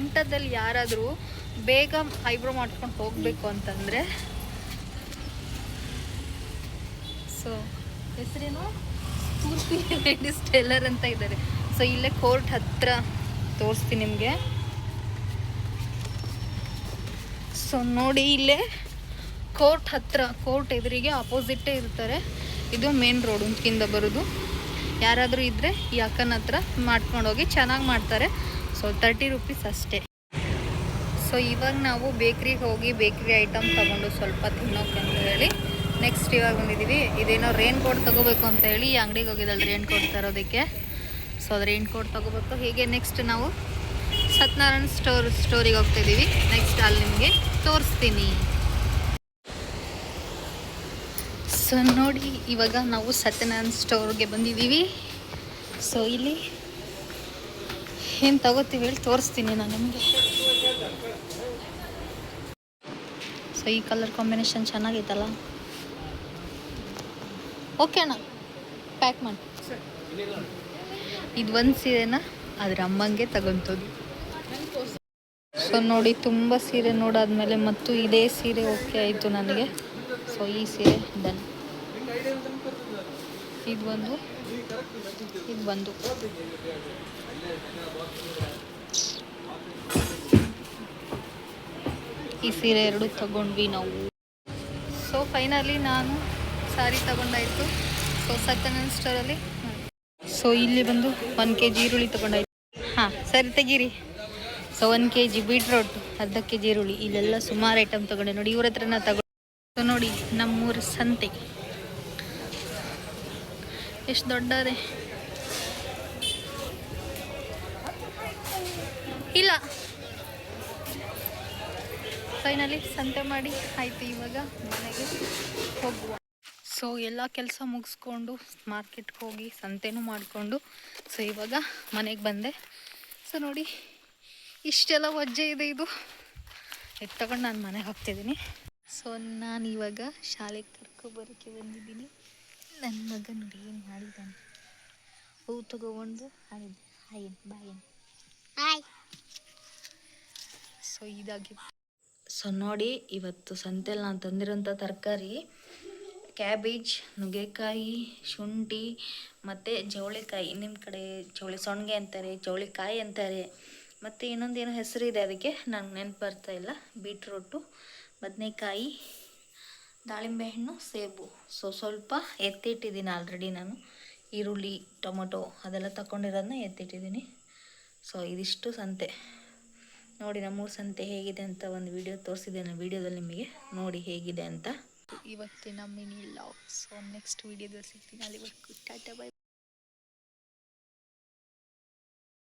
ಕುಮಟದಲ್ಲಿ ಯಾರಾದರೂ ಬೇಗ ಐಬ್ರೋ ಮಾಡ್ಕೊಂಡು ಹೋಗಬೇಕು ಅಂತಂದರೆ ಸೊ ಹೆಸರೇನು ಸ್ಫೂರ್ತಿ ಲೇಡೀಸ್ ಟೇಲರ್ ಅಂತ ಇದ್ದಾರೆ. ಸೊ ಇಲ್ಲೇ ಕೋರ್ಟ್ ಹತ್ರ ತೋರಿಸ್ತೀನಿ ನಿಮಗೆ. ಸೊ ನೋಡಿ ಇಲ್ಲೇ ಕೋರ್ಟ್ ಹತ್ರ, ಕೋರ್ಟ್ ಎದುರಿಗೆ ಆಪೋಸಿಟ್ಟೇ ಇರ್ತಾರೆ. ಇದು ಮೇನ್ ರೋಡ್ ಉಂಕಿಂದ ಬರೋದು. ಯಾರಾದರೂ ಇದ್ದರೆ ಈ ಅಕ್ಕನ ಹತ್ರ ಮಾಡ್ಕೊಂಡೋಗಿ, ಚೆನ್ನಾಗಿ ಮಾಡ್ತಾರೆ. ಸೊ 30 ರೂಪೀಸ್ ಅಷ್ಟೇ. ಸೊ ಇವಾಗ ನಾವು ಬೇಕ್ರಿಗೆ ಹೋಗಿ ಬೇಕ್ರಿ ಐಟಮ್ ತೊಗೊಂಡು ಸ್ವಲ್ಪ ತಿನ್ನೋಕೆ ಅಂತ ಹೇಳಿ ನೆಕ್ಸ್ಟ್ ಇವಾಗ ಬಂದಿದ್ದೀವಿ. ಇದೇನೋ ರೈನ್ ಕೋಟ್ ತೊಗೋಬೇಕು ಅಂತ ಹೇಳಿ ಈ ಅಂಗಡಿಗೆ ಹೋಗಿದ್ದಲ್ಲ ರೈನ್ ಕೋಟ್ ತರೋದಕ್ಕೆ. ಸೊ ಅದು ರೈನ್ ಕೋಟ್ ತೊಗೋಬೇಕು. ಹೀಗೆ ನೆಕ್ಸ್ಟ್ ನಾವು ಸತ್ಯನಾರಾಯಣ ಸ್ಟೋರಿಗೆ ಹೋಗ್ತಾಯಿದ್ದೀವಿ. ನೆಕ್ಸ್ಟ್ ಅಲ್ಲಿ ನಿಮಗೆ ತೋರಿಸ್ತೀನಿ. ಸೊ ನೋಡಿ ಇವಾಗ ನಾವು ಸತ್ಯನಾರಾಯಣ ಸ್ಟೋರ್ಗೆ ಬಂದಿದ್ದೀವಿ. ಸೊ ಇಲ್ಲಿ ಏನು ತಗೋತೀವಿ ಹೇಳಿ ತೋರಿಸ್ತೀನಿ ನಾನು ನಿಮಗೆ. ಸೊ ಈ ಕಲರ್ ಕಾಂಬಿನೇಷನ್ ಚೆನ್ನಾಗೈತಲ್ಲ. ಓಕೆ ಅಣ್ಣ, ಪ್ಯಾಕ್ ಮಾಡಿ. ಇದು ಒಂದು ಸೀರೆನ ಅದ್ರ ಅಮ್ಮಂಗೆ ತಗೊಂತದ್ದು. ಸೊ ನೋಡಿ ತುಂಬ ಸೀರೆ ನೋಡಾದ್ಮೇಲೆ ಮತ್ತು ಇದೇ ಸೀರೆ ಓಕೆ ಆಯಿತು ನನಗೆ. ಸೊ ಈ ಸೀರೆ ಡನ್. ಇದು ಒಂದು ಈ ಸೀರೆ ಎರಡು ತಗೊಂಡ್ವಿ ನಾವು. ಸೊ ಫೈನಲಿ ನಾನು ಸಾರಿ ತಗೊಂಡಾಯಿತು. ಸೊ ಸತ್ಯನಾರಾಯಣ ಸ್ಟೋರಲ್ಲಿ ಸೊ ಇಲ್ಲಿ ಬಂದು 1 kg ಈರುಳ್ಳಿ ತಗೊಂಡಾಯ್ತು. ಹಾಂ ಸರಿ ತೆಗೀರಿ. ಸೊ 1 kg ಬೀಟ್ರೋಟ್, ಅರ್ಧ kg ಈರುಳ್ಳಿ, ಇಲ್ಲೆಲ್ಲ ಸುಮಾರು ಐಟಮ್ ತೊಗೊಂಡೆ ನೋಡಿ. ಇವ್ರ ಹತ್ರನ ತಗೊಂಡು. ಸೊ ನೋಡಿ ನಮ್ಮೂರ ಸಂತೆ ಎಷ್ಟು ದೊಡ್ಡದೆ. ಇಲ್ಲ ಫೈನಲಿ ಸಂತೆ ಮಾಡಿ ಆಯಿತು. ಇವಾಗ ಮನೆಗೆ ಹೋಗುವ. ಸೊ ಎಲ್ಲ ಕೆಲಸ ಮುಗಿಸ್ಕೊಂಡು ಮಾರ್ಕೆಟ್ಗೆ ಹೋಗಿ ಸಂತೆನೂ ಮಾಡಿಕೊಂಡು ಸೊ ಇವಾಗ ಮನೆಗೆ ಬಂದೆ. ಸೊ ನೋಡಿ ಇಷ್ಟೆಲ್ಲ ವಜ್ಜೆ ಇದೆ. ಇದು ತಗೊಂಡು ನಾನು ಮನೆಗೆ ಹೋಗ್ತಿದ್ದೀನಿ. ಸೊ ನಾನು ಇವಾಗ ಶಾಲೆಗೆ ಕರ್ಕೊಬರೋಕ್ಕೆ ಬಂದಿದ್ದೀನಿ. ನನ್ನ ಮಗ ನೋಡಿ ಏನು ಮಾಡಿದ್ದಾನೆ. ಹೂ ತಗೊಂಡು ಹಾಡಿದ್ದೆ ಹಾಯ್ ಬಾಯ್ ಹಾಯ್. ಸೊ ಇದಾಗಿತ್ತು. ಸೊ ನೋಡಿ ಇವತ್ತು ಸಂತೆಯಲ್ಲಿ ನಾನು ತಂದಿರೋಂಥ ತರಕಾರಿ ಕ್ಯಾಬೇಜ್, ನುಗ್ಗೆಕಾಯಿ, ಶುಂಠಿ ಮತ್ತು ಜವಳಿಕಾಯಿ. ನಿಮ್ಮ ಕಡೆ ಸೊಣ್ಗೆ ಅಂತಾರೆ, ಜವಳಿಕಾಯಿ ಅಂತಾರೆ, ಮತ್ತು ಇನ್ನೊಂದೇನೋ ಹೆಸರು ಇದೆ ಅದಕ್ಕೆ ನಂಗೆ ನೆನಪು ಬರ್ತಾ ಇಲ್ಲ. ಬೀಟ್ರೋಟು, ಬದನೆಕಾಯಿ, ದಾಳಿಂಬೆ ಹಣ್ಣು, ಸೇಬು. ಸೊ ಸ್ವಲ್ಪ ಎತ್ತಿಟ್ಟಿದ್ದೀನಿ ಆಲ್ರೆಡಿ ನಾನು. ಈರುಳ್ಳಿ, ಟೊಮೊಟೊ ಅದೆಲ್ಲ ತಗೊಂಡಿರೋದನ್ನ ಎತ್ತಿಟ್ಟಿದ್ದೀನಿ. ಸೊ ಇದಿಷ್ಟು ಸಂತೆ ನೋಡಿ. ನಮ್ಮೂರು ಸಂತೆ ಹೇಗಿದೆ ಅಂತ ಒಂದು ವಿಡಿಯೋ ತೋರಿಸಿದ್ದೇನೆ. ವಿಡಿಯೋದಲ್ಲಿ ನಿಮಗೆ ನೋಡಿ ಹೇಗಿದೆ ಅಂತ. ಇವತ್ತಿನ ಮಿನಿ ಲಾಗ್. ಸೊ ನೆಕ್ಸ್ಟ್ ವಿಡಿಯೋದಲ್ಲಿ ಸಿಗ್ತೀನಿ. ಅಲ್ಲಿವರೆಗೂ ಟಾಟಾ ಬೈ.